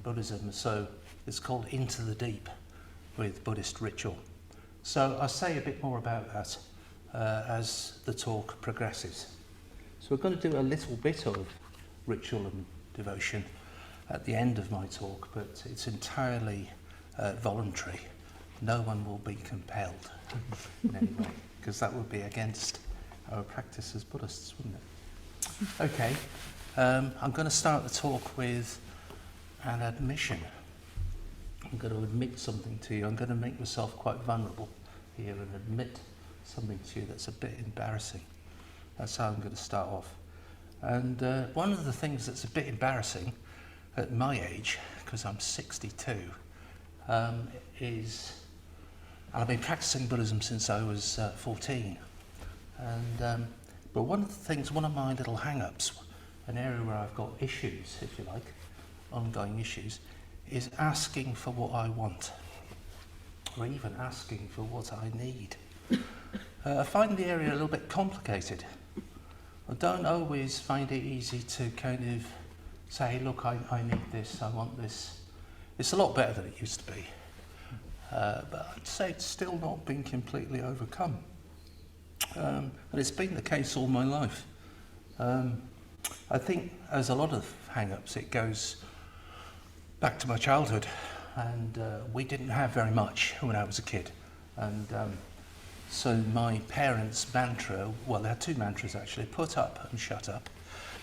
Buddhism, so it's called Into the Deep with Buddhist ritual. So I'll say a bit more about that as the talk progresses. So we're going to do a little bit of ritual and devotion at the end of my talk, but it's entirely voluntary. No one will be compelled in any way, because that would be against our practice as Buddhists, wouldn't it? Okay, I'm going to start the talk with an admission. I'm going to admit something to you. I'm going to make myself quite vulnerable here and admit something to you that's a bit embarrassing. That's how I'm going to start off. And one of the things that's a bit embarrassing at my age, because I'm 62, is, and I've been practicing Buddhism since I was 14. And but one of my little hang-ups, an area where I've got issues, if you like, ongoing issues, is asking for what I want, or even asking for what I need. I find the area a little bit complicated. I don't always find it easy to kind of say, look, I need this, I want this. It's a lot better than it used to be. But I'd say it's still not been completely overcome. And it's been the case all my life. I think, as a lot of hang-ups, it goes back to my childhood. And we didn't have very much when I was a kid. And so my parents' mantra, well, they had two mantras actually, put up and shut up.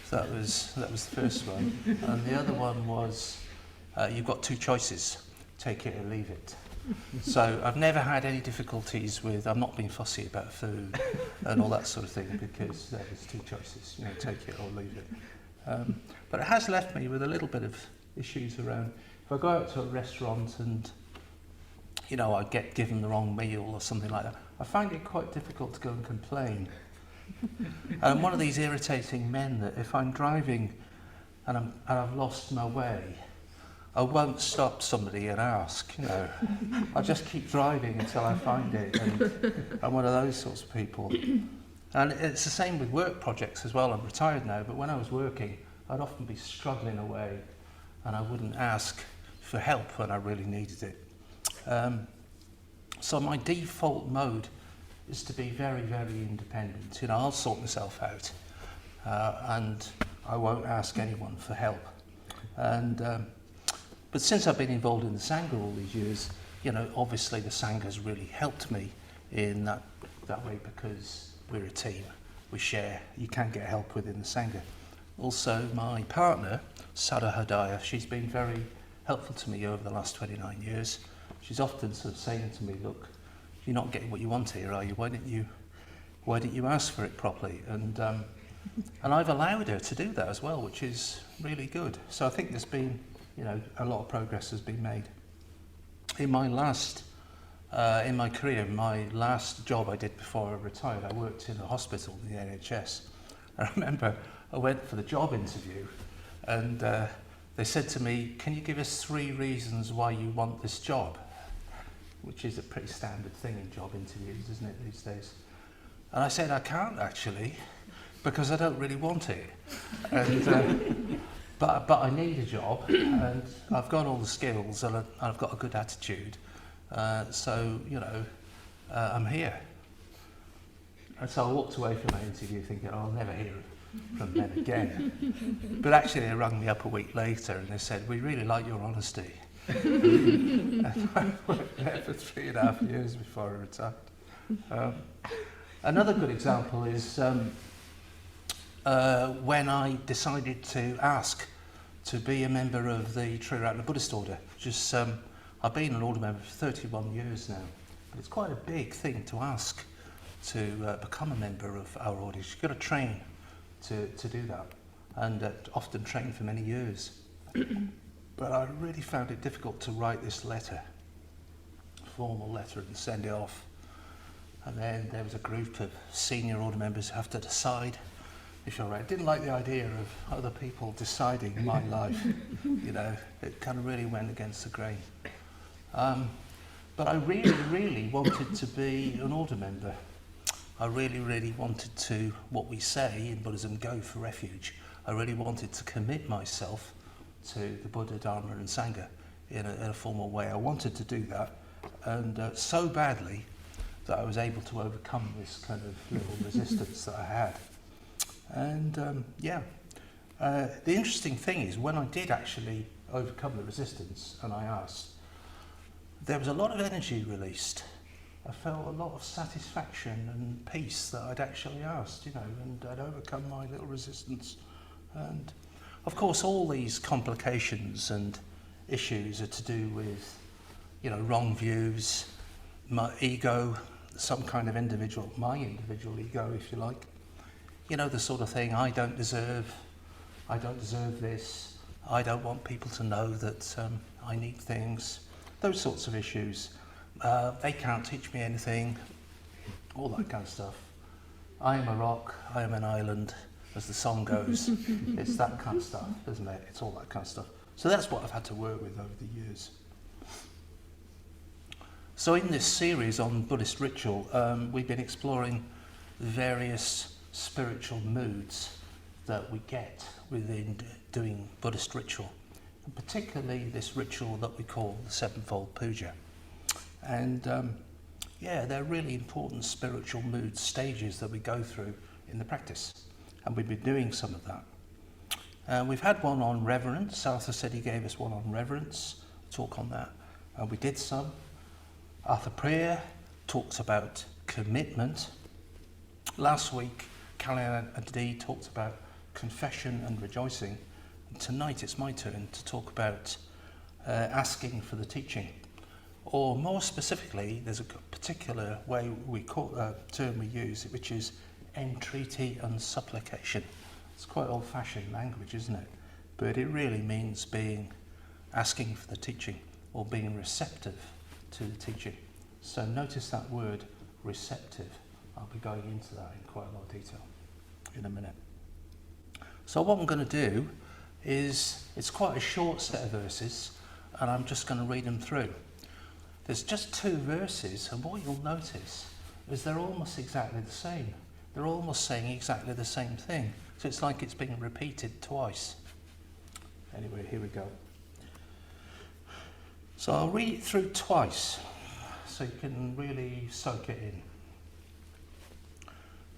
So that was the first one. And the other one was, you've got two choices, take it or leave it. So I've never had any difficulties with, I'm not being fussy about food and all that sort of thing, because there's two choices, take it or leave it. But it has left me with a little bit of issues around, if I go out to a restaurant and, I get given the wrong meal or something like that, I find it quite difficult to go and complain. And I'm one of these irritating men that if I'm driving and I've lost my way, I won't stop somebody and ask, I'll just keep driving until I find it, and I'm one of those sorts of people. And it's the same with work projects as well. I'm retired now, but when I was working, I'd often be struggling away and I wouldn't ask for help when I really needed it. So my default mode is to be very, very independent. I'll sort myself out, and I won't ask anyone for help. And but since I've been involved in the Sangha all these years, obviously the Sangha has really helped me in that way, because we're a team, we share. You can get help within the Sangha. Also, my partner, Saddharaja, she's been very helpful to me over the last 29 years. She's often sort of saying to me, look, you're not getting what you want here, are you? Why didn't you ask for it properly? And I've allowed her to do that as well, which is really good. So I think there's been, a lot of progress has been made. In my career, my last job I did before I retired, I worked in a hospital in the NHS. I remember I went for the job interview, and they said to me, can you give us 3 reasons why you want this job? Which is a pretty standard thing in job interviews, isn't it, these days? And I said, I can't actually, because I don't really want it. And, but I need a job, and I've got all the skills, and I've got a good attitude. So, I'm here. And so I walked away from my interview thinking, I'll never hear from them again. But actually they rang me up a week later and they said, we really like your honesty. And I worked there for 3.5 years before I retired. Another good example is when I decided to ask to be a member of the Triratna Buddhist order. Just, I've been an order member for 31 years now, but it's quite a big thing to ask to become a member of our order. You've got to train to do that, and often train for many years. But I really found it difficult to write this letter, formal letter, and send it off. And then there was a group of senior order members who have to decide if you're right. I didn't like the idea of other people deciding my life. It kind of really went against the grain. But I really, really wanted to be an order member. I really, really wanted to, what we say in Buddhism, go for refuge. I really wanted to commit myself to the Buddha, Dharma and Sangha in a formal way. I wanted to do that, and so badly that I was able to overcome this kind of little resistance that I had. And the interesting thing is, when I did actually overcome the resistance and I asked, there was a lot of energy released. I felt a lot of satisfaction and peace that I'd actually asked, and I'd overcome my little resistance. And of course, all these complications and issues are to do with, wrong views, my ego, some kind of my individual ego, if you like. The sort of thing, I don't deserve this, I don't want people to know that I need things, those sorts of issues. They can't teach me anything, all that kind of stuff. I am a rock, I am an island, as the song goes. It's that kind of stuff, isn't it? It's all that kind of stuff. So that's what I've had to work with over the years. So in this series on Buddhist ritual, we've been exploring various spiritual moods that we get within doing Buddhist ritual, and particularly this ritual that we call the Sevenfold Puja. And they're really important spiritual mood stages that we go through in the practice, and we've been doing some of that. We've had one on reverence. Arthur said he gave us one on reverence, talk on that, and we did some. Arthur Prayer talks about commitment. Last week, Callahan and Dee talked about confession and rejoicing. And tonight it's my turn to talk about asking for the teaching. Or more specifically, there's a particular term we use, which is entreaty and supplication. It's quite old-fashioned language, isn't it? But it really means asking for the teaching, or being receptive to the teaching. So notice that word, receptive. I'll be going into that in quite a lot of detail in a minute. So what I'm going to do is, it's quite a short set of verses, and I'm just going to read them through. There's just 2 verses, and what you'll notice is they're almost exactly the same. They're almost saying exactly the same thing. So it's like it's being repeated twice. Anyway, here we go. So I'll read it through twice, so you can really soak it in.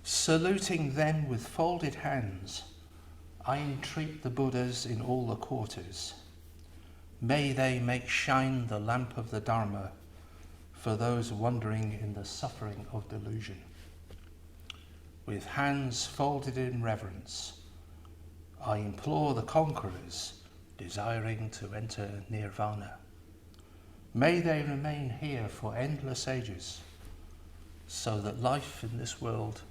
Saluting them with folded hands, I entreat the Buddhas in all the quarters. May they make shine the lamp of the Dharma for those wandering in the suffering of delusion. With hands folded in reverence, I implore the conquerors desiring to enter nirvana. May they remain here for endless ages, so that life in this world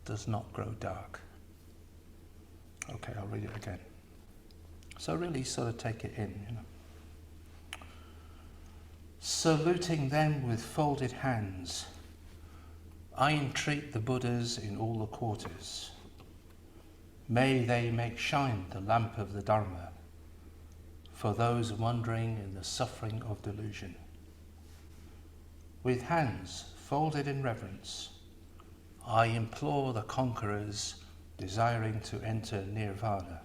does not grow dark. Okay, I'll read it again. So really sort of take it in, Saluting them with folded hands, I entreat the Buddhas in all the quarters. May they make shine the lamp of the Dharma for those wandering in the suffering of delusion. With hands folded in reverence, I implore the conquerors desiring to enter nirvana.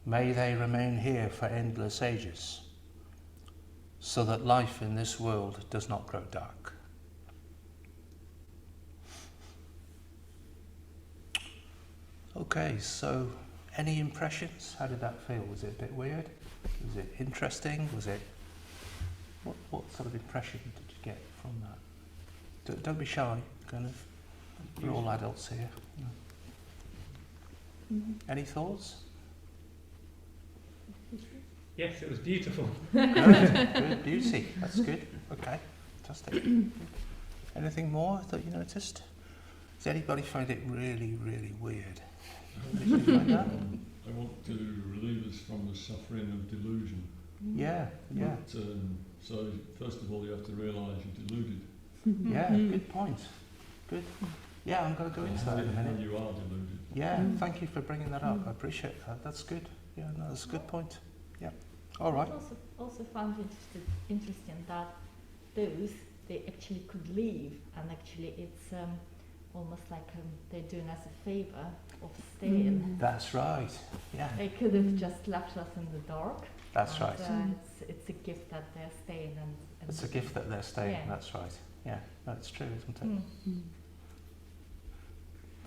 May they remain here for endless ages, so that life in this world does not grow dark. Okay, so any impressions? How did that feel? Was it a bit weird? Was it interesting? Was it... What sort of impression did you get from that? Don't be shy, kind of. We're all adults here. Mm-hmm. Any thoughts? Yes, it was beautiful. Good, beauty. That's good. Okay, fantastic. Anything more that you noticed? Does anybody find it really, really weird? Did you find that? I want to relieve us from the suffering of delusion. Yeah. But, so first of all, you have to realise you're deluded. Yeah, good point. Good. Yeah, I'm going to go into that in a minute. You are deluded. Yeah, thank you for bringing that up. I appreciate that. That's good. Yeah, no, that's a good point. Yeah. All right. I also found it interesting that those, they actually could leave, and actually it's almost like they're doing us a favor of staying. That's right. Yeah, They could have just left us in the dark. that's and, right. It's a gift that they're staying and It's a gift that they're staying. Yeah. That's right. Yeah, that's true, isn't it? Mm.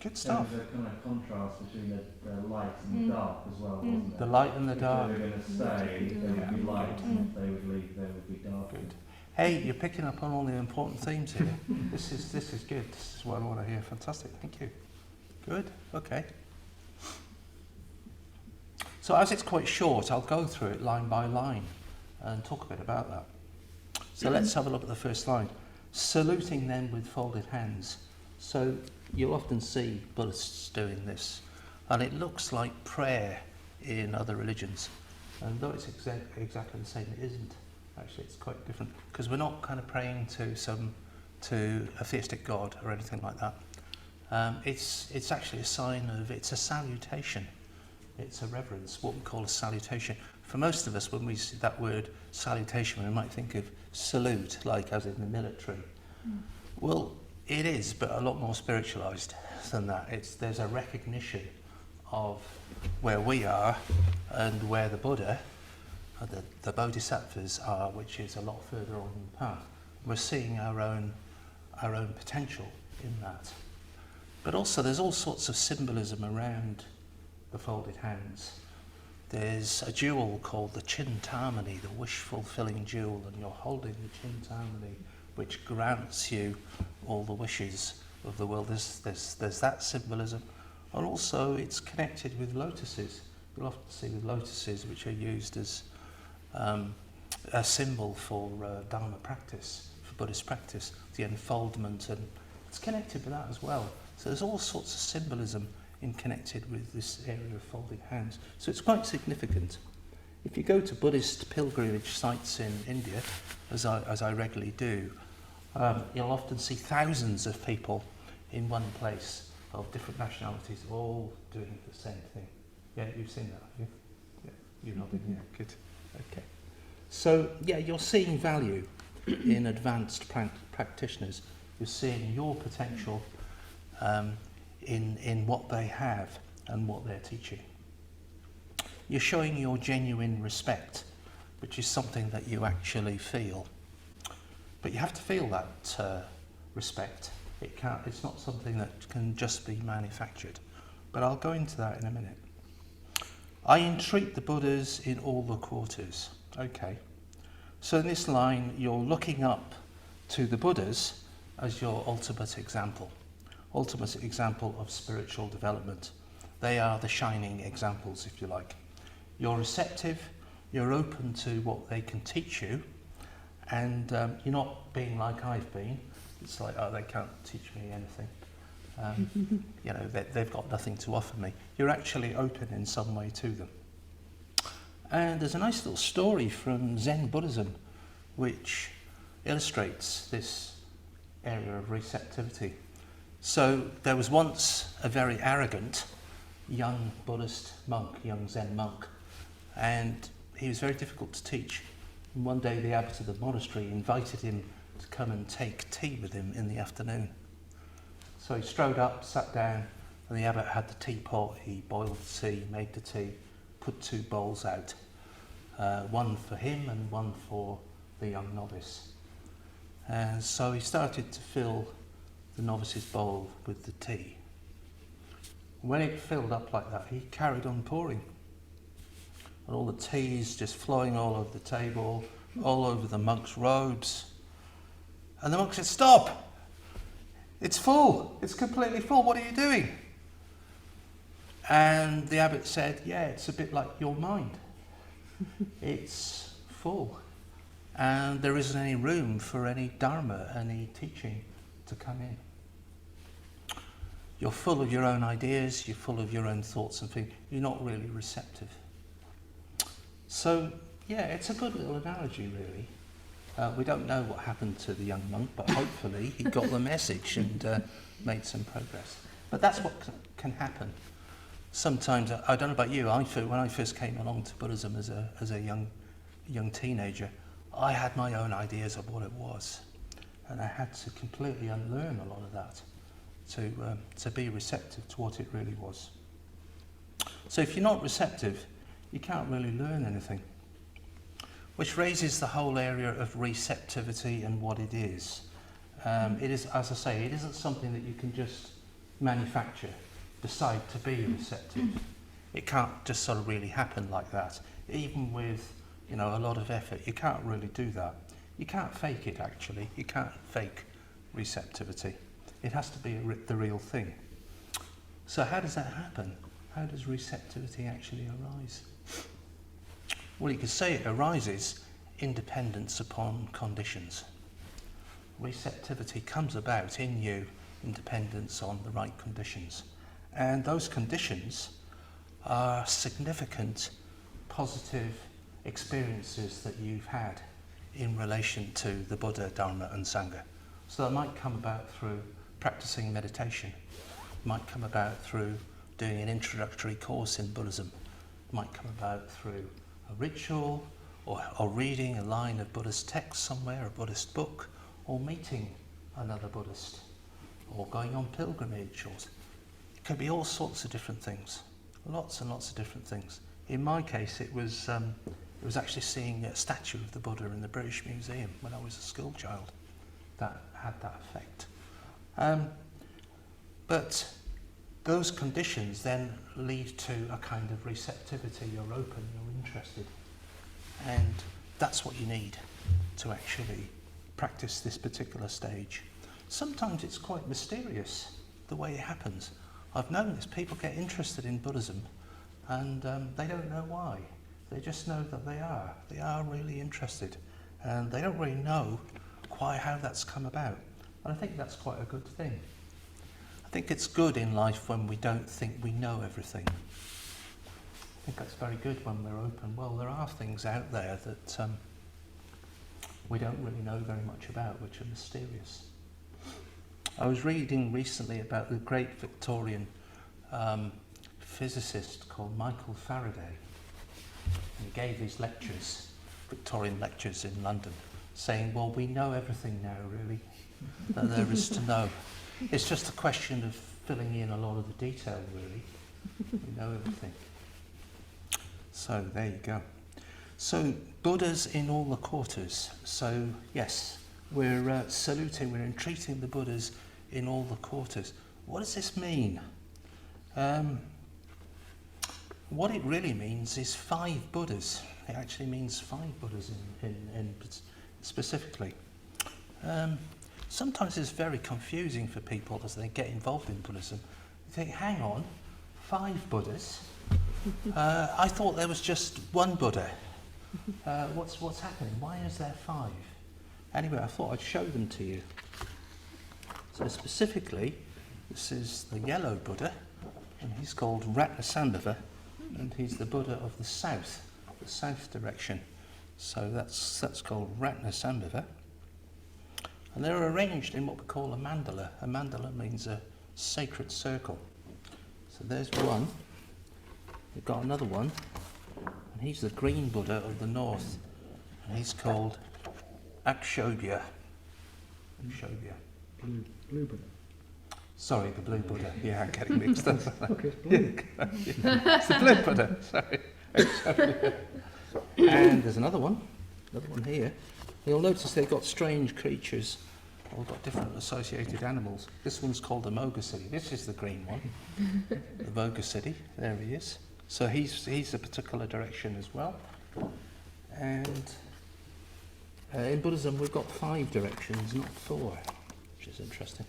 Good stuff. There was a kind of contrast between the light and the dark as well, wasn't The there? light and the If dark. they were going to stay, they would be light, Mm. and if they would leave, they would be dark. Good. Hey, you're picking up on all the important themes here. This is good. This is what I want to hear. Fantastic. Thank you. Good. Okay. So as it's quite short, I'll go through it line by line and talk a bit about that. So let's have a look at the first line. Saluting them with folded hands. So you'll often see Buddhists doing this, and it looks like prayer in other religions. And though it's exactly the same, it isn't. Actually, it's quite different, because we're not kind of praying to a theistic God or anything like that. It's actually a sign of, it's a salutation. It's a reverence, what we call a salutation. For most of us, when we see that word salutation, we might think of salute, like as in the military. Well, it is, but a lot more spiritualized than that. There's a recognition of where we are and where the Buddha, the Bodhisattvas are, which is a lot further on the path. We're seeing our own potential in that. But also there's all sorts of symbolism around the folded hands. There's a jewel called the Chintamani, the wish-fulfilling jewel, and you're holding the Chintamani, which grants you all the wishes of the world. There's that symbolism. And also it's connected with lotuses. You'll often see with lotuses, which are used as a symbol for Dharma practice, for Buddhist practice, the unfoldment, and it's connected with that as well. So there's all sorts of symbolism connected with this area of folded hands. So it's quite significant. If you go to Buddhist pilgrimage sites in India, as I regularly do, you'll often see thousands of people in one place of different nationalities, all doing the same thing. Yeah, you've seen that, have you? Yeah, you're nodding, yeah, good. Okay. So, yeah, you're seeing value in advanced practitioners. You're seeing your potential in what they have and what they're teaching. You're showing your genuine respect, which is something that you actually feel. But you have to feel that respect. It's not something that can just be manufactured. But I'll go into that in a minute. I entreat the Buddhas in all the quarters. Okay. So in this line, you're looking up to the Buddhas as your ultimate example of spiritual development. They are the shining examples, if you like. You're receptive, you're open to what they can teach you, and you're not being like I've been. It's like, oh, they can't teach me anything. They've got nothing to offer me. You're actually open in some way to them. And there's a nice little story from Zen Buddhism which illustrates this area of receptivity. So there was once a very arrogant young Buddhist monk, young Zen monk, and he was very difficult to teach. And one day the abbot of the monastery invited him to come and take tea with him in the afternoon. So he strode up, sat down, and the abbot had the teapot. He boiled the tea, made the tea, put 2 bowls out, one for him and one for the young novice. And so he started to fill the novice's bowl with the tea. When it filled up like that, he carried on pouring. And all the tea's just flowing all over the table, all over the monk's robes. And the monk said, "Stop! It's full. It's completely full. What are you doing?" And the abbot said, "Yeah, it's a bit like your mind. It's full. And there isn't any room for any Dharma, any teaching to come in. You're full of your own ideas, you're full of your own thoughts and things. You're not really receptive." So, yeah, it's a good little analogy, really. We don't know what happened to the young monk, but hopefully he got the message and made some progress. But that's what can happen. Sometimes, I don't know about you, when I first came along to Buddhism as a young teenager, I had my own ideas of what it was. And I had to completely unlearn a lot of that. to be receptive to what it really was. So if you're not receptive, you can't really learn anything. Which raises the whole area of receptivity and what it is. It is, as I say, it isn't something that you can just manufacture, decide to be receptive. It can't just sort of really happen like that. Even with, a lot of effort, you can't really do that. You can't fake it, actually. You can't fake receptivity. It has to be the real thing. So how does that happen? How does receptivity actually arise? Well, you could say it arises in dependence upon conditions. Receptivity comes about in you in dependence on the right conditions. And those conditions are significant positive experiences that you've had in relation to the Buddha, Dharma and Sangha. So that might come about through practicing meditation, might come about through doing an introductory course in Buddhism, might come about through a ritual or reading a line of Buddhist text somewhere, a Buddhist book, or meeting another Buddhist, or going on pilgrimage, or it could be all sorts of different things, lots and lots of different things. In my case, it was actually seeing a statue of the Buddha in the British Museum when I was a school child. That had that effect. But those conditions then lead to a kind of receptivity. You're open, you're interested. And that's what you need to actually practice this particular stage. Sometimes it's quite mysterious, the way it happens. I've noticed people get interested in Buddhism and they don't know why. They just know that they are really interested, and they don't really know quite how that's come about. And I think that's quite a good thing. I think it's good in life when we don't think we know everything. I think that's very good when we're open. Well, there are things out there that we don't really know very much about, which are mysterious. I was reading recently about the great Victorian physicist called Michael Faraday. And he gave his lectures, Victorian lectures in London, saying, well, we know everything now, really, that there is to know. It's just a question of filling in a lot of the detail, really. We know everything. So, there you go. So, Buddhas in all the quarters. So, yes, we're saluting, we're entreating the Buddhas in all the quarters. What does this mean? What it really means is 5 Buddhas. It actually means 5 Buddhas in specifically. Sometimes it's very confusing for people as they get involved in Buddhism. They think, hang on, 5 Buddhas? I thought there was just one Buddha. What's happening? Why is there 5? Anyway, I thought I'd show them to you. So specifically, this is the yellow Buddha, and he's called Ratnasambhava, and he's the Buddha of the south direction. So that's called Ratnasambhava. And they're arranged in what we call a mandala. A mandala means a sacred circle. So there's one. We've got another one, and he's the green Buddha of the north, and he's called Akshobhya. Blue Buddha. Sorry, the blue Buddha. Yeah, I'm getting mixed up. Okay, it's blue. It's the blue Buddha, sorry. And there's another one here. You'll notice they've got strange creatures, all got different associated animals. This one's called the Moga-Siddhi. This is the green one, the Moga-Siddhi. There he is. So he's a particular direction as well. And in Buddhism we've got 5 directions, not 4, which is interesting.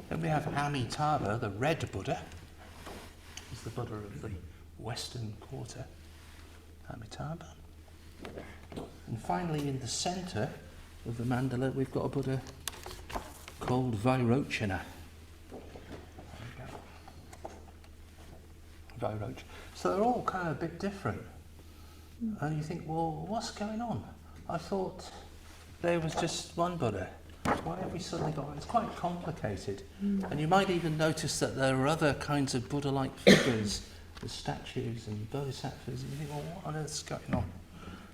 Then we have Amitabha, the red Buddha. He's the Buddha of the western quarter. Amitabha. And finally, in the centre of the mandala, we've got a Buddha called Vairochana. Vairochana. So they're all kind of a bit different. And you think, well, what's going on? I thought there was just one Buddha. Why have we suddenly got... It's quite complicated. And you might even notice that there are other kinds of Buddha-like figures, the statues and bodhisattvas, and you think, well, what on earth's going on?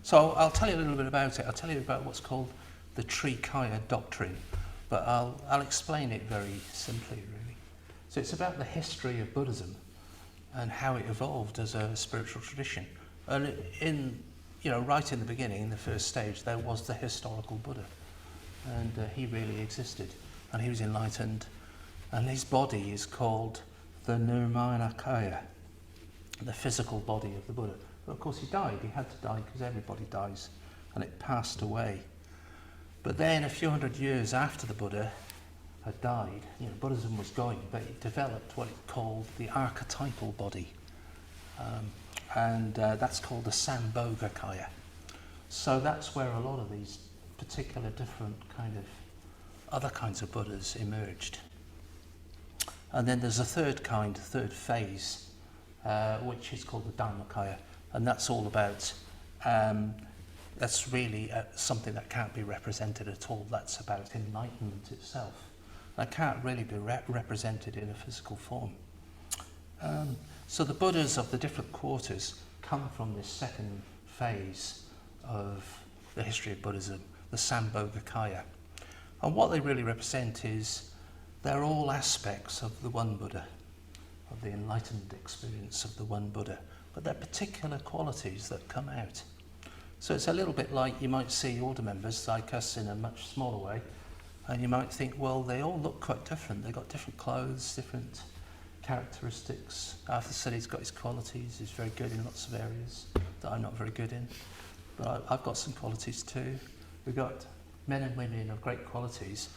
So I'll tell you a little bit about it. I'll tell you about what's called the Triratna Doctrine, but I'll explain it very simply, really. So it's about the history of Buddhism and how it evolved as a spiritual tradition. And right in the beginning, in the first stage, there was the historical Buddha. And he really existed. And he was enlightened. And his body is called the Nirmanakaya, the physical body of the Buddha. But of course he died. He had to die because everybody dies. And it passed away. But then a few hundred years after the Buddha had died, Buddhism was going, but it developed what it called the archetypal body. And that's called the Sambhogakaya. So that's where a lot of these particular different other kinds of Buddhas emerged. And then there's a third phase, which is called the Dharmakaya. And that's all about, that's really something that can't be represented at all. That's about enlightenment itself. That can't really be represented in a physical form. So the Buddhas of the different quarters come from this second phase of the history of Buddhism, the Sambhogakaya. And what they really represent is they're all aspects of the one Buddha, of the enlightened experience of the one Buddha, but they're particular qualities that come out. So it's a little bit like you might see order members like us in a much smaller way, and you might think, well, they all look quite different. They've got different clothes, different characteristics. Arthur said he's got his qualities. He's very good in lots of areas that I'm not very good in. But I've got some qualities too. We've got men and women of great qualities,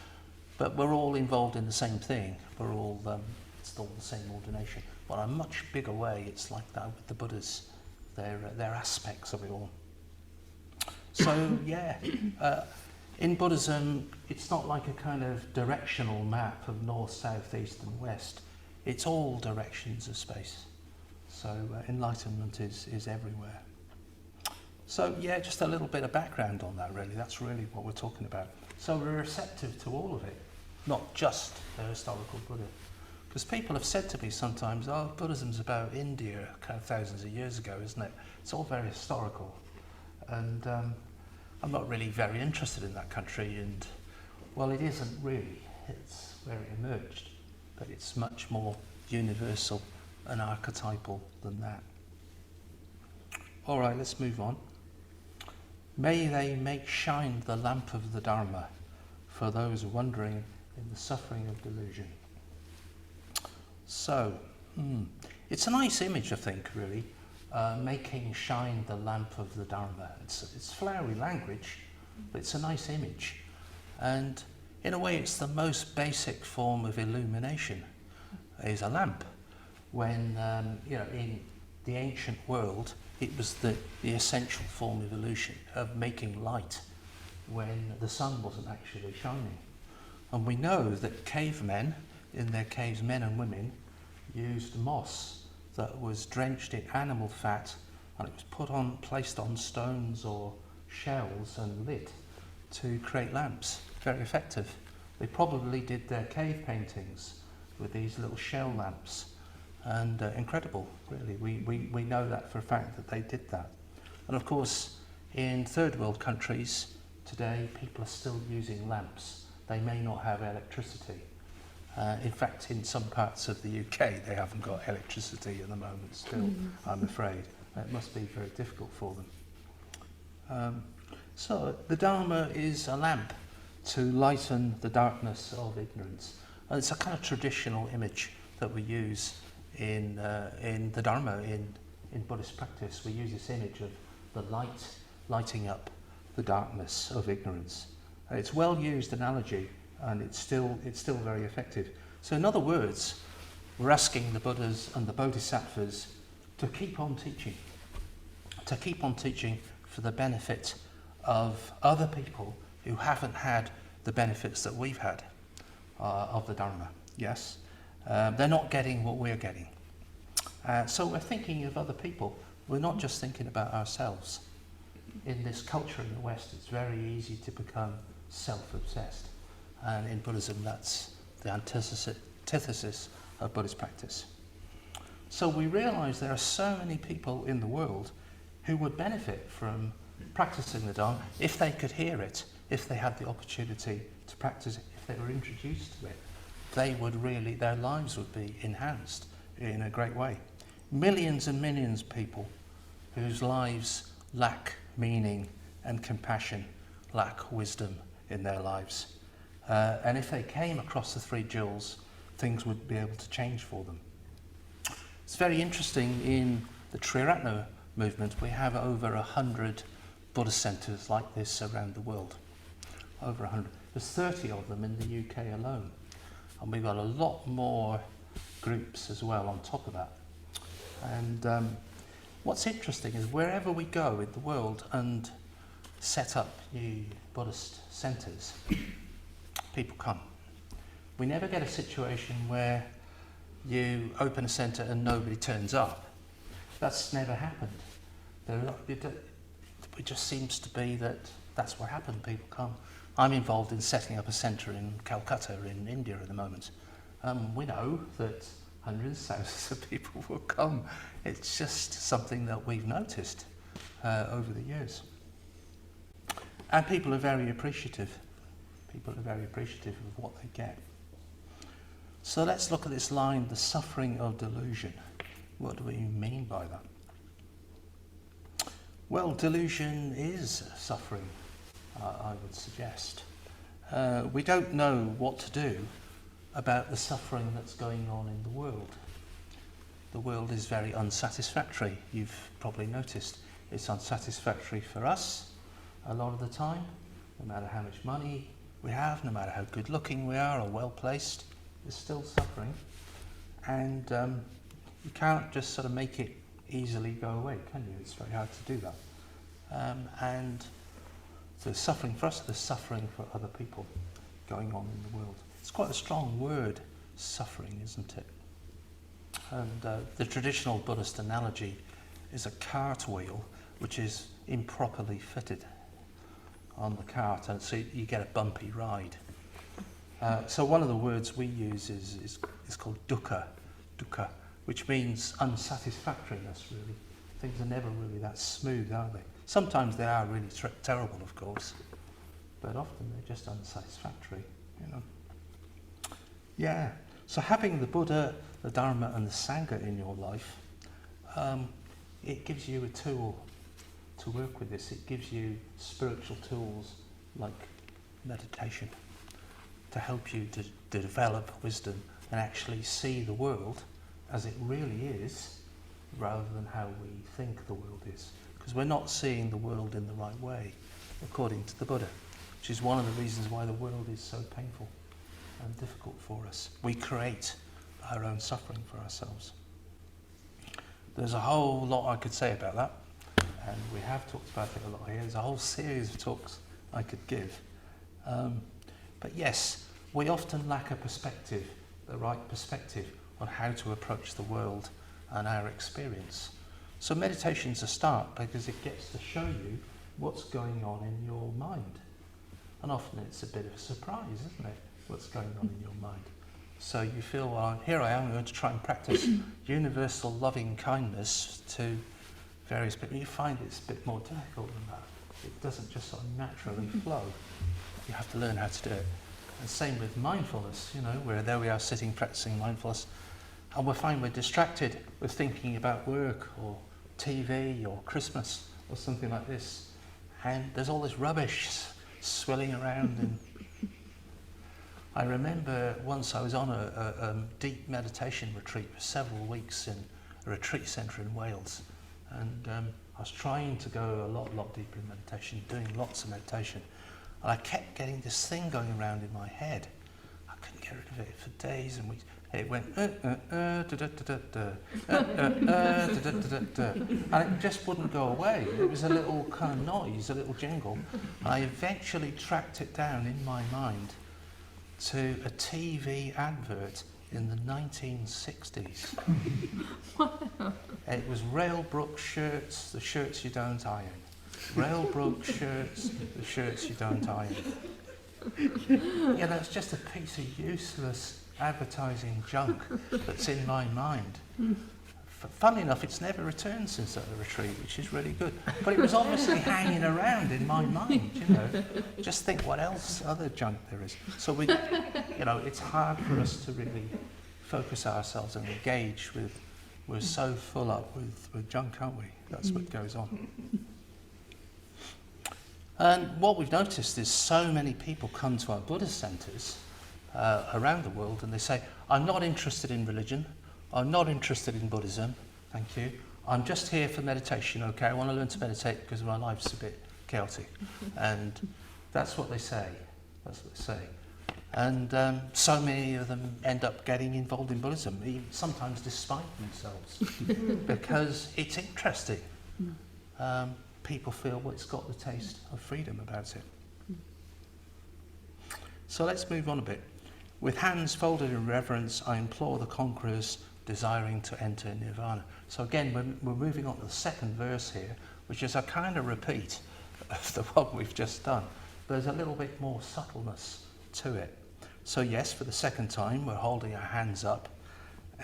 but we're all involved in the same thing. We're all still the same ordination. But on a much bigger way, it's like that with the Buddhas. They're aspects of it all. So, in Buddhism, it's not like a kind of directional map of north, south, east and west. It's all directions of space. So enlightenment is everywhere. So just a little bit of background on that really. That's really what we're talking about. So we're receptive to all of it, not just the historical Buddha. Because people have said to me sometimes, Buddhism's about India thousands of years ago, isn't it? It's all very historical. And I'm not really very interested in that country, and well, it isn't really. It's where it emerged, but it's much more universal and archetypal than that. All right, let's move on. May they make shine the lamp of the Dharma for those wandering in the suffering of delusion. So, it's a nice image, I think, really. Making shine the lamp of the Dharma. It's flowery language, but it's a nice image. And in a way, it's the most basic form of illumination, is a lamp. When, in the ancient world, it was the essential form of illusion, of making light, when the sun wasn't actually shining. And we know that cavemen, in their caves, men and women, used moss that was drenched in animal fat, and it was placed on stones or shells and lit to create lamps. Very effective. They probably did their cave paintings with these little shell lamps, and incredible, really. We know that for a fact that they did that. And of course, in third world countries today, people are still using lamps. They may not have electricity. In fact, in some parts of the UK, they haven't got electricity at the moment still, I'm afraid. It must be very difficult for them. So the Dharma is a lamp to lighten the darkness of ignorance. And it's a kind of traditional image that we use in the Dharma, in Buddhist practice. We use this image of the light lighting up the darkness of ignorance. It's well used analogy, and it's still very effective. So in other words, we're asking the Buddhas and the Bodhisattvas to keep on teaching for the benefit of other people who haven't had the benefits that we've had of the Dharma. Yes, they're not getting what we're getting. So we're thinking of other people. We're not just thinking about ourselves. In this culture in the West, it's very easy to become self-obsessed. And in Buddhism, that's the antithesis of Buddhist practice. So we realise there are so many people in the world who would benefit from practicing the Dharma if they could hear it, if they had the opportunity to practice it, if they were introduced to it. their lives would be enhanced in a great way. Millions and millions of people whose lives lack meaning and compassion, lack wisdom in their lives. And if they came across the three jewels, things would be able to change for them. It's very interesting, in the Triratna movement, we have over 100 Buddhist centres like this around the world. Over 100. There's 30 of them in the UK alone. And we've got a lot more groups as well on top of that. And what's interesting is wherever we go in the world and set up new Buddhist centres, people come. We never get a situation where you open a centre and nobody turns up. That's never happened. It just seems to be that that's what happened. People come. I'm involved in setting up a centre in Calcutta in India at the moment. We know that hundreds, thousands of people will come. It's just something that we've noticed over the years. And people are very appreciative. People are very appreciative of what they get. So let's look at this line, the suffering of delusion. What do we mean by that? Well, delusion is suffering, I would suggest. We don't know what to do about the suffering that's going on in the world. The world is very unsatisfactory. You've probably noticed it's unsatisfactory for us a lot of the time, no matter how much money we have, no matter how good looking we are or well placed. There's still suffering, and you can't just sort of make it easily go away, can you? It's very hard to do that. And so there's suffering for us, there's suffering for other people going on in the world. It's quite a strong word, suffering, isn't it? And the traditional Buddhist analogy is a cart wheel which is improperly fitted on the cart, and so you get a bumpy ride. So one of the words we use is called dukkha, which means unsatisfactoriness, really. Things are never really that smooth, are they? Sometimes they are really terrible, of course, but often they're just unsatisfactory, you know. Yeah, so having the Buddha, the Dharma and the Sangha in your life, it gives you a tool to work with this. It gives you spiritual tools like meditation, to help you to develop wisdom and actually see the world as it really is, rather than how we think the world is. Because we're not seeing the world in the right way, according to the Buddha, which is one of the reasons why the world is so painful and difficult for us. We create our own suffering for ourselves. There's a whole lot I could say about that, and we have talked about it a lot here. There's a whole series of talks I could give. But yes, we often lack a perspective, the right perspective on how to approach the world and our experience. So meditation's a start because it gets to show you what's going on in your mind. And often it's a bit of a surprise, isn't it, what's going on in your mind. So you feel, well, here I am going to try and practice universal loving kindness to various people. You find it's a bit more difficult than that. It doesn't just sort of naturally flow. You have to learn how to do it. And same with mindfulness, you know, where there we are sitting practicing mindfulness, and we find we're distracted with thinking about work or TV or Christmas or something like this, and there's all this rubbish swirling around. And I remember once I was on a deep meditation retreat for several weeks in a retreat centre in Wales, and I was trying to go a lot deeper in meditation, doing lots of meditation. And I kept getting this thing going around in my head. I couldn't get rid of it for days and weeks. It went and it just wouldn't go away. It was a little kind of noise, a little jingle. And I eventually tracked it down in my mind to a TV advert in the 1960s. Wow. It was Railbrook shirts, the shirts you don't iron. Railbrook shirts, the shirts you don't iron. You know, it's just a piece of useless advertising junk that's in my mind. funnily enough, it's never returned since that retreat, which is really good. But it was obviously hanging around in my mind, you know. Just think what else other junk there is. So we, you know, it's hard for us to really focus ourselves and engage with. We're so full up with junk, aren't we? That's what goes on. And what we've noticed is so many people come to our Buddhist centres around the world and they say, I'm not interested in religion, I'm not interested in Buddhism, thank you. I'm just here for meditation, okay? I want to learn to meditate because my life's a bit chaotic. And that's what they say. That's what they say. And so many of them end up getting involved in Buddhism, sometimes despite themselves, because it's interesting. People feel, well, it's got the taste of freedom about it. So let's move on a bit. With hands folded in reverence, I implore the conquerors desiring to enter nirvana. So again, we're moving on to the second verse here, which is a kind of repeat of the one we've just done. There's a little bit more subtleness to it. So yes, for the second time, we're holding our hands up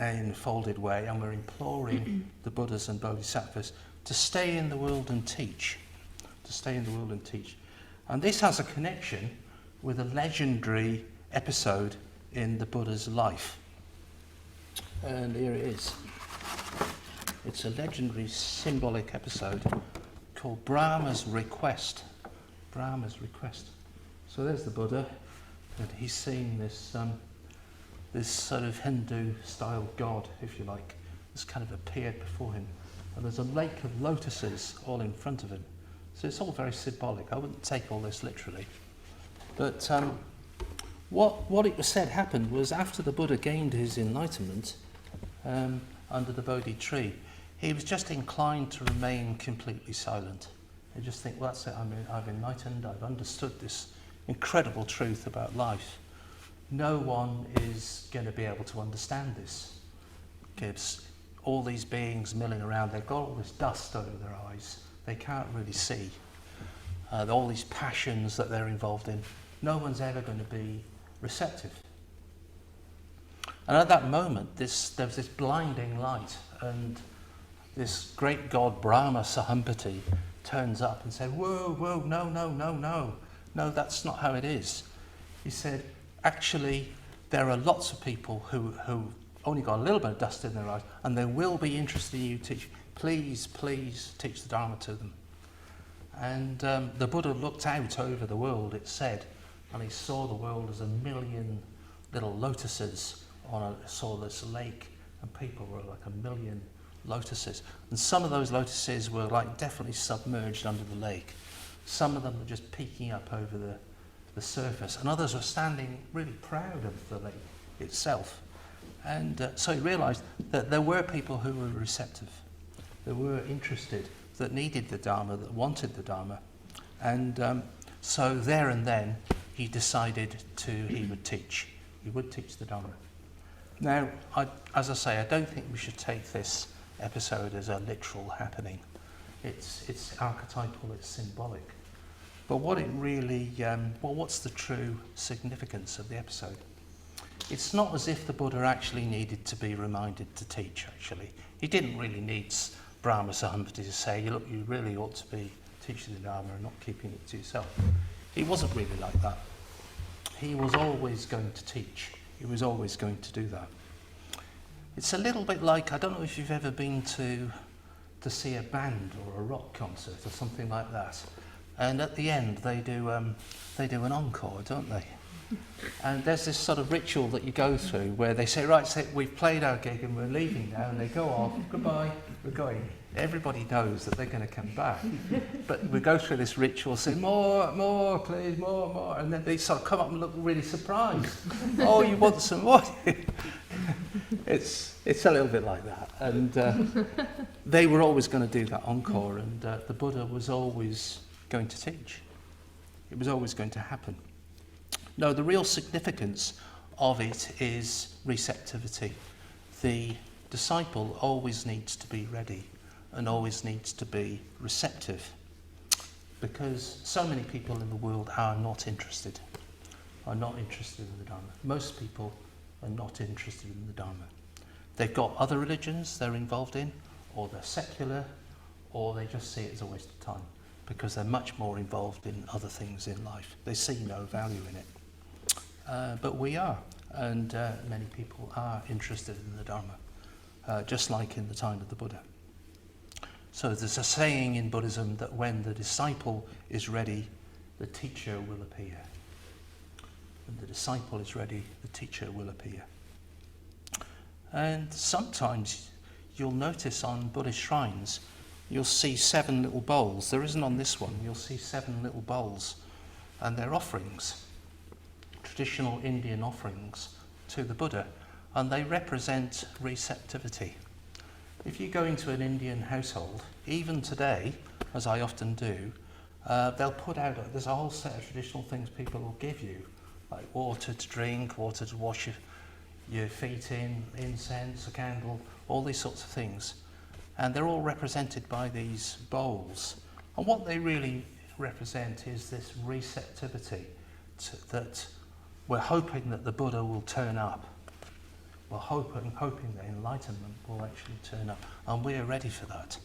in a folded way, and we're imploring the Buddhas and Bodhisattvas to stay in the world and teach. To stay in the world and teach. And this has a connection with a legendary episode in the Buddha's life. And here it is. It's a legendary symbolic episode called Brahma's Request. Brahma's Request. So there's the Buddha, and he's seeing this this sort of Hindu-style god, if you like, that's kind of appeared before him. And there's a lake of lotuses all in front of him. So it's all very symbolic. I wouldn't take all this literally. But what it was said happened was after the Buddha gained his enlightenment under the Bodhi tree, he was just inclined to remain completely silent. And just think, well, that's it, I've enlightened, I've understood this incredible truth about life. No one is going to be able to understand this. Because all these beings milling around, they've got all this dust over their eyes. They can't really see. All these passions that they're involved in. No one's ever going to be receptive. And at that moment, there was this blinding light, and this great god Brahma Sahampati turns up and said, whoa, no, that's not how it is. He said, actually, there are lots of people who only got a little bit of dust in their eyes, and they will be interested in you teaching. Please teach the Dharma to them. And the Buddha looked out over the world, it said, and he saw the world as 1,000,000 little lotuses saw this lake, and people were like 1,000,000 lotuses. And some of those lotuses were like definitely submerged under the lake. Some of them were just peeking up over the surface, and others were standing really proud of the lake itself. And so he realized that there were people who were receptive, that were interested, that needed the Dharma, that wanted the Dharma. And so there and then he decided he would teach. He would teach the Dharma. Now, as I say, I don't think we should take this episode as a literal happening. It's archetypal, it's symbolic. But what it really, what's the true significance of the episode? It's not as if the Buddha actually needed to be reminded to teach, actually. He didn't really need Brahma Sahampati to say, look, you really ought to be teaching the Dharma and not keeping it to yourself. He wasn't really like that. He was always going to teach. He was always going to do that. It's a little bit like, I don't know if you've ever been to see a band or a rock concert or something like that. And at the end, they do an encore, don't they? And there's this sort of ritual that you go through where they say, right, so we've played our gig and we're leaving now, and they go off, goodbye, we're going. Everybody knows that they're going to come back. But we go through this ritual, say, more, please, more. And then they sort of come up and look really surprised. Oh, you want some more? It's a little bit like that. And they were always going to do that encore, and the Buddha was always going to teach. It was always going to happen. No, the real significance of it is receptivity. The disciple always needs to be ready and always needs to be receptive, because so many people in the world are not interested in the Dharma. Most people are not interested in the Dharma. they've got other religions they're involved in, or they're secular, or they just see it as a waste of time because they're much more involved in other things in life. They see no value in it. But we are, and many people are interested in the Dharma, just like in the time of the Buddha. So there's a saying in Buddhism that when the disciple is ready, the teacher will appear. When the disciple is ready, the teacher will appear. And sometimes you'll notice on Buddhist shrines, you'll see 7 little bowls. There isn't on this one. You'll see 7 little bowls, and they're offerings, traditional Indian offerings to the Buddha, and they represent receptivity. If you go into an Indian household, even today, as I often do, they'll put out, there's a whole set of traditional things people will give you, like water to drink, water to wash your feet in, incense, a candle, all these sorts of things. And they're all represented by these bowls. And what they really represent is this receptivity that we're hoping that the Buddha will turn up. We're hoping that enlightenment will actually turn up. And we're ready for that.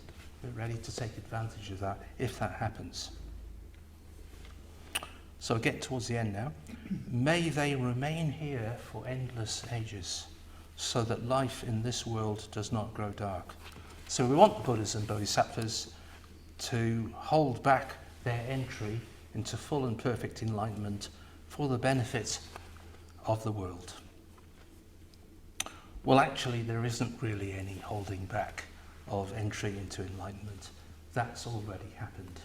We're ready to take advantage of that if that happens. So getting towards the end now. May they remain here for endless ages, so that life in this world does not grow dark. So we want the Buddhas and Bodhisattvas to hold back their entry into full and perfect enlightenment for the benefit of the world. Well, actually, there isn't really any holding back of entry into enlightenment. That's already happened.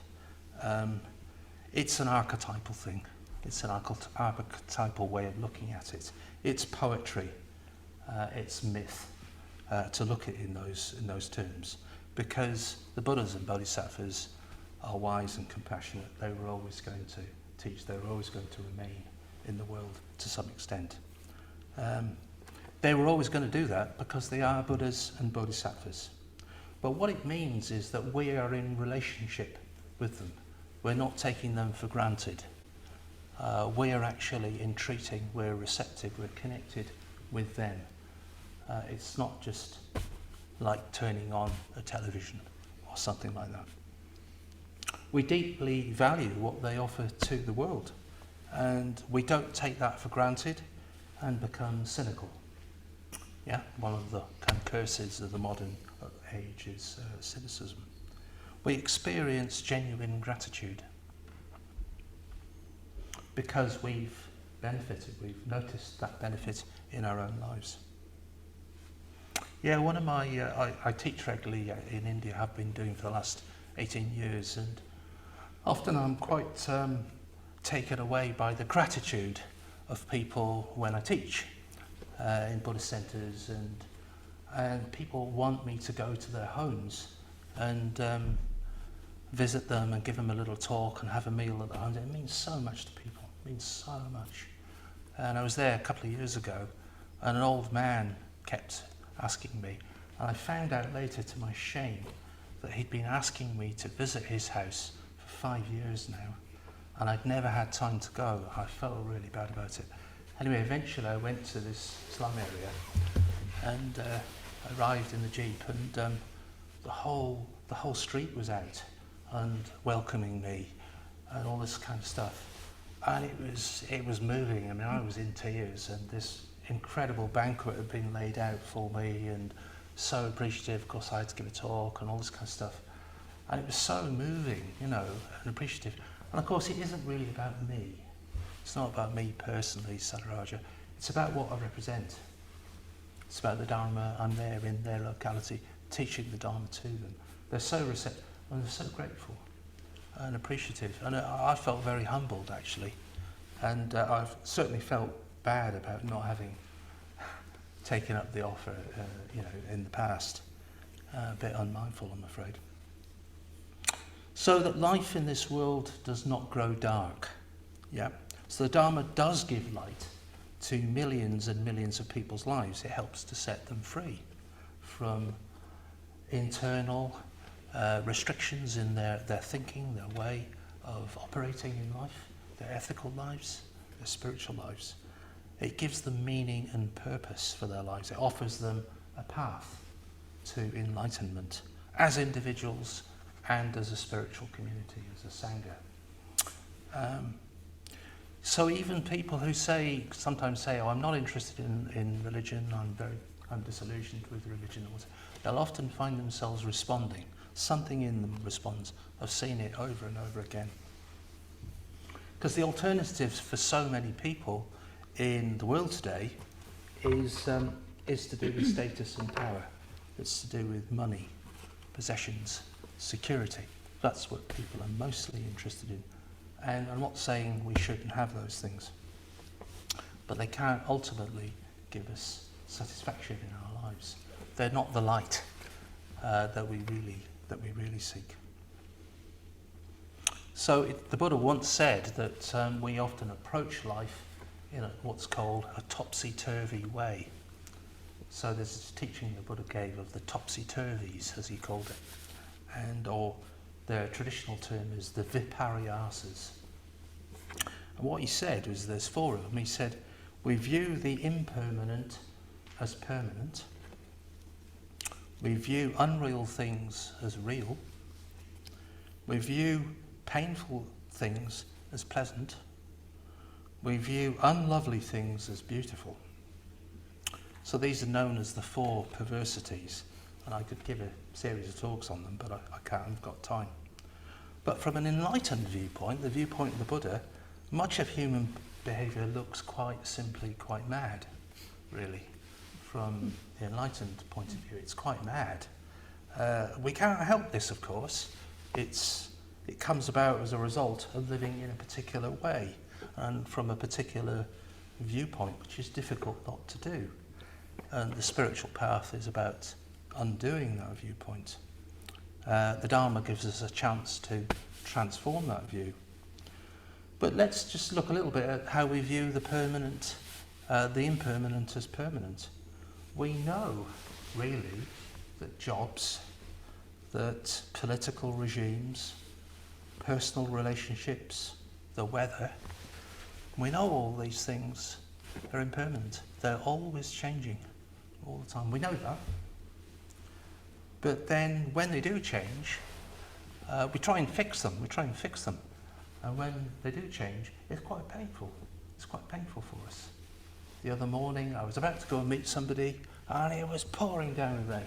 It's an archetypal thing. It's an archetypal way of looking at it. It's poetry. It's myth to look at it in those terms, because the Buddhas and Bodhisattvas are wise and compassionate. They were always going to teach. They were always going to remain in the world to some extent. They were always going to do that because they are Buddhas and Bodhisattvas. But what it means is that we are in relationship with them. We're not taking them for granted. We are actually entreating, we're receptive, we're connected with them. It's not just like turning on a television or something like that. We deeply value what they offer to the world, and we don't take that for granted and become cynical. Yeah, one of the kind of curses of the modern age is cynicism. We experience genuine gratitude because we've benefited, we've noticed that benefit in our own lives. Yeah, one of my, I teach regularly in India, have been doing for the last 18 years, and often I'm quite taken away by the gratitude of people when I teach in Buddhist centres, and people want me to go to their homes and visit them and give them a little talk and have a meal at their homes. It means so much to people, it means so much. And I was there a couple of years ago, and an old man kept asking me, and I found out later to my shame that he'd been asking me to visit his house for 5 years now, and I'd never had time to go. I felt really bad about it. Anyway, eventually I went to this slum area and arrived in the jeep, and the whole street was out and welcoming me and all this kind of stuff. And it was moving. I mean, I was in tears, and this incredible banquet had been laid out for me, and so appreciative. Of course, I had to give a talk and all this kind of stuff. And it was so moving, you know, and appreciative. And of course, it isn't really about me. It's not about me personally, Saddharaja. It's about what I represent. It's about the Dharma. I'm there in their locality, teaching the Dharma to them. They're so receptive, and they're so grateful and appreciative. And I felt very humbled, actually. And I've certainly felt bad about not having taken up the offer, in the past. A bit unmindful, I'm afraid. So that life in this world does not grow dark. Yeah. So the Dharma does give light to millions and millions of people's lives. It helps to set them free from internal restrictions in their thinking, their way of operating in life, their ethical lives, their spiritual lives. It gives them meaning and purpose for their lives. It offers them a path to enlightenment as individuals and as a spiritual community, as a Sangha. So even people who sometimes say, oh, I'm not interested in religion, I'm disillusioned with religion, or whatever, they'll often find themselves responding. Something in them responds. I've seen it over and over again. Because the alternatives for so many people in the world today is to do with status and power. It's to do with money, possessions, security. That's what people are mostly interested in. And I'm not saying we shouldn't have those things, but they can't ultimately give us satisfaction in our lives. They're not the light that we really seek. So the Buddha once said that we often approach life in what's called a topsy-turvy way. So there's this teaching the Buddha gave of the topsy-turvies, as he called it, or their traditional term is the viparyasas. And what he said was there's four of them. He said, we view the impermanent as permanent. We view unreal things as real. We view painful things as pleasant. We view unlovely things as beautiful. So these are known as the four perversities, and I could give a series of talks on them, but I can't, I've got time. But from an enlightened viewpoint, the viewpoint of the Buddha, much of human behaviour looks quite simply quite mad, really. From the enlightened point of view, it's quite mad. We can't help this, of course. It comes about as a result of living in a particular way and from a particular viewpoint, which is difficult not to do. And the spiritual path is about undoing that viewpoint. The Dharma gives us a chance to transform that view. But let's just look a little bit at how we view the permanent, the impermanent as permanent. We know, really, that jobs, that political regimes, personal relationships, the weather, we know all these things are impermanent. They're always changing, all the time. We know that. But then when they do change, we try and fix them. And when they do change, it's quite painful. It's quite painful for us. The other morning, I was about to go and meet somebody, and it was pouring down with rain.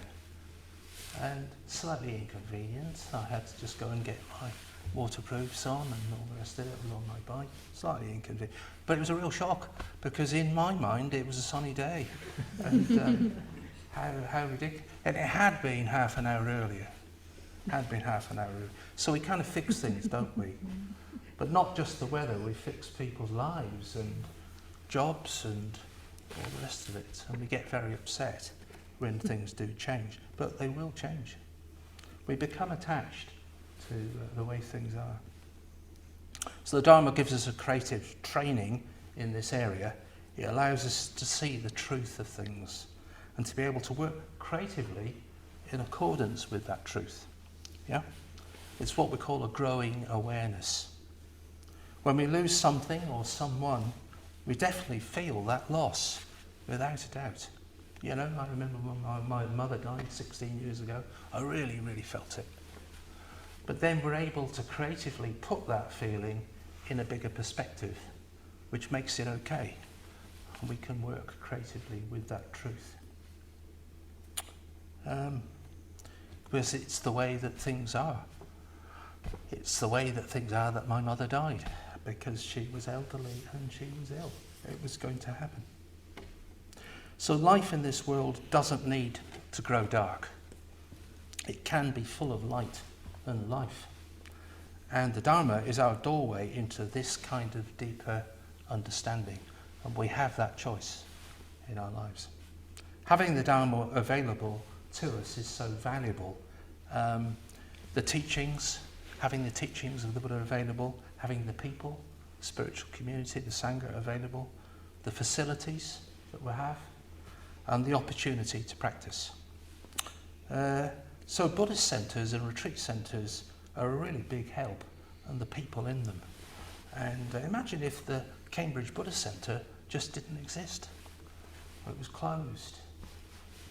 And slightly inconvenient. I had to just go and get my waterproofs on and all the rest of it. Was on my bike. Slightly inconvenient. But it was a real shock, because in my mind, it was a sunny day. And how ridiculous. And it had been half an hour earlier. So we kind of fix things, don't we? But not just the weather, we fix people's lives and jobs and all the rest of it. And we get very upset when things do change. But they will change. We become attached to the way things are. So the Dharma gives us a creative training in this area. It allows us to see the truth of things and to be able to work creatively in accordance with that truth. Yeah? It's what we call a growing awareness. When we lose something or someone, we definitely feel that loss, without a doubt. You know, I remember when my mother died 16 years ago, I really, really felt it. But then we're able to creatively put that feeling in a bigger perspective, which makes it okay. And we can work creatively with that truth. Because it's the way that things are. It's the way that things are that my mother died, because she was elderly and she was ill. It was going to happen. So life in this world doesn't need to grow dark. It can be full of light and life. And the Dharma is our doorway into this kind of deeper understanding. And we have that choice in our lives. Having the Dharma available to us is so valuable. The teachings, having the teachings of the Buddha available, having the people, spiritual community, the Sangha available, the facilities that we have, and the opportunity to practice. So Buddhist centres and retreat centres are a really big help, and the people in them. And imagine if the Cambridge Buddhist Centre just didn't exist, or it was closed.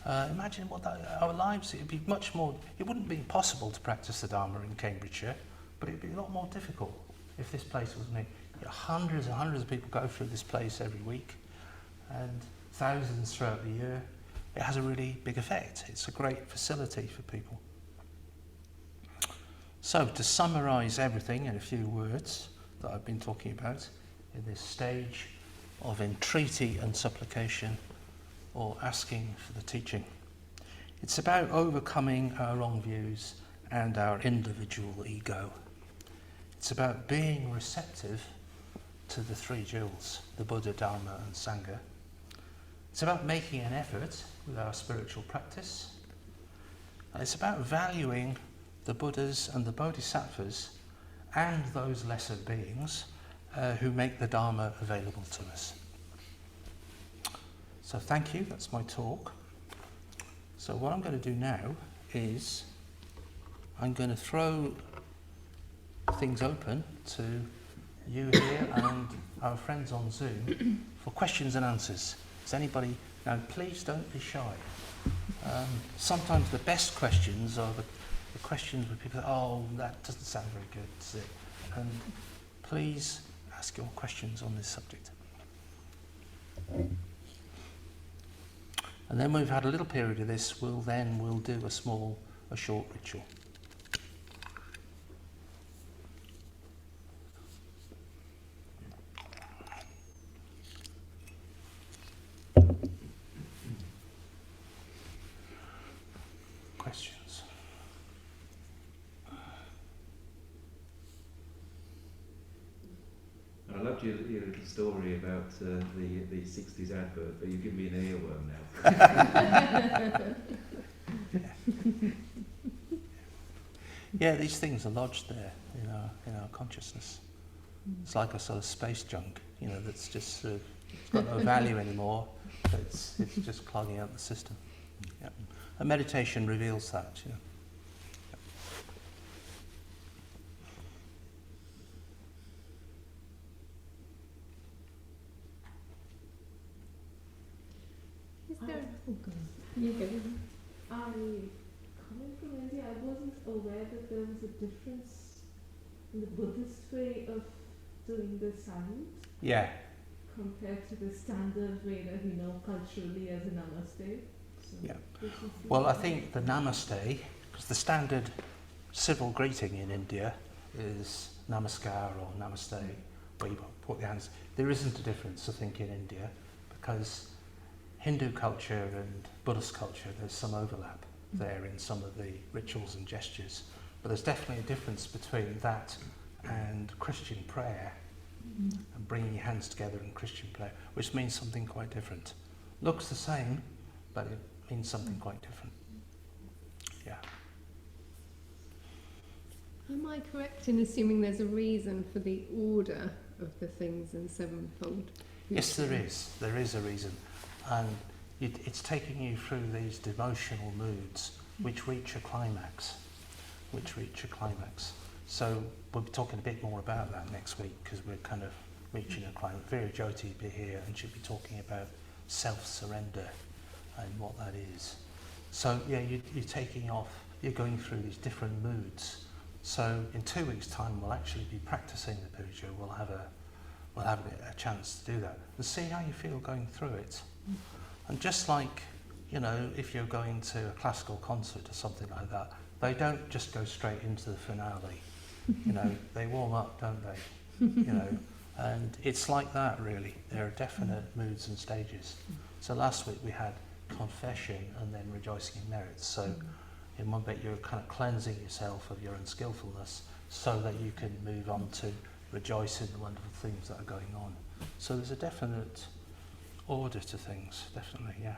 Imagine what our lives, it would be much more, it wouldn't be possible to practice the Dharma in Cambridgeshire, but it would be a lot more difficult if this place was new. Hundreds and hundreds of people go through this place every week, and thousands throughout the year. It has a really big effect. It's a great facility for people. So, to summarise everything in a few words that I've been talking about in this stage of entreaty and supplication, or asking for the teaching. It's about overcoming our wrong views and our individual ego. It's about being receptive to the three jewels, the Buddha, Dharma and Sangha. It's about making an effort with our spiritual practice. And it's about valuing the Buddhas and the Bodhisattvas and those lesser beings who make the Dharma available to us. So thank you, that's my talk. So what I'm going to do now is I'm going to throw things open to you here and our friends on Zoom for questions and answers. Does anybody, now please don't be shy. Sometimes the best questions are the questions where people say, oh, that doesn't sound very good, does it? And please ask your questions on this subject. And then when we've had a little period of this, we'll do a short ritual. Questions? I loved your little story about the 60s advert, but you give me an earworm now. Yeah, these things are lodged there in our consciousness. It's like a sort of space junk, that's just it's got no value anymore. It's just clogging up the system. Yeah. And meditation reveals that. Is there? Oh, go on. You go. Coming from India, I wasn't aware that there was a difference in the Buddhist way of doing the silent Yeah. compared to the standard way that we know culturally as a namaste. So Yeah. this is the- Well, I think the namaste, because the standard civil greeting in India is namaskar or namaste, where you put your hands. There isn't a difference, I think, in India, because Hindu culture and Buddhist culture, there's some overlap there in some of the rituals and gestures. But there's definitely a difference between that and Christian prayer, and bringing your hands together in Christian prayer, which means something quite different. Looks the same, but it means something quite different. Yeah. Am I correct in assuming there's a reason for the order of the things in Sevenfold? Yes, there is. There is a reason. And it's taking you through these devotional moods which reach a climax. So we'll be talking a bit more about that next week, because we're kind of reaching a climax. Vera Jyoti will be here and she'll be talking about self-surrender and what that is. So yeah, you're taking off, you're going through these different moods. So in 2 weeks' time we'll actually be practicing the puja. We'll have a chance to do that and see how you feel going through it. And just like, if you're going to a classical concert or something like that, they don't just go straight into the finale. They warm up, don't they? And it's like that, really. There are definite moods and stages. So last week we had confession and then rejoicing in merit. So in one bit you're kind of cleansing yourself of your unskillfulness so that you can move on to rejoice in the wonderful things that are going on. So there's a definite order to things, definitely, yeah.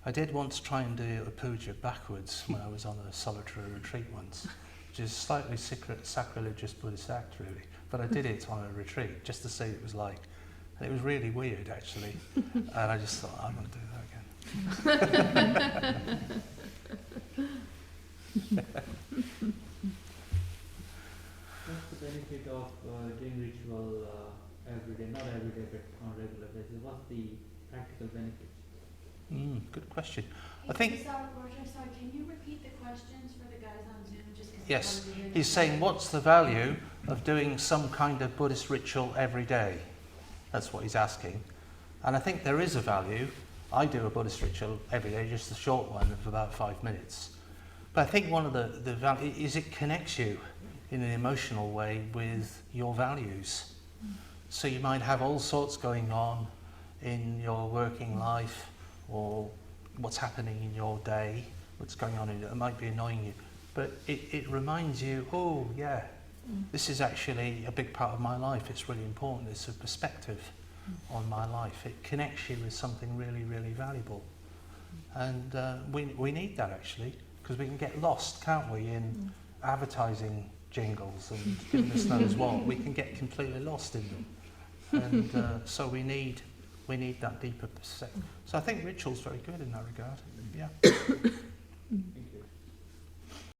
I did once try and do a puja backwards when I was on a solitary retreat once, which is a slightly sacrilegious Buddhist act, really. But I did it on a retreat just to see what it was like. And it was really weird, actually. And I just thought, I'm going to do that again. What's the benefit of doing ritual every day, not every day, but on a regular basis? What's the practical benefit? Good question. I think, Sorry, can you repeat the questions for the guys on Zoom? Just 'cause yes, it's hard to hear he's them. saying, what's the value of doing some kind of Buddhist ritual every day? That's what he's asking. And I think there is a value. I do a Buddhist ritual every day, just a short one of about 5 minutes. But I think one of the value is it connects you in an emotional way with your values. So you might have all sorts going on in your working life, or what's happening in your day, what's going on in it might be annoying you, but it reminds you, oh yeah, this is actually a big part of my life, it's really important, it's a perspective on my life, it connects you with something really, really valuable. And we need that actually, because we can get lost, can't we, in advertising jingles and goodness knows what. We can get completely lost in them. And so we need that deeper perspective. So I think ritual's very good in that regard. Yeah.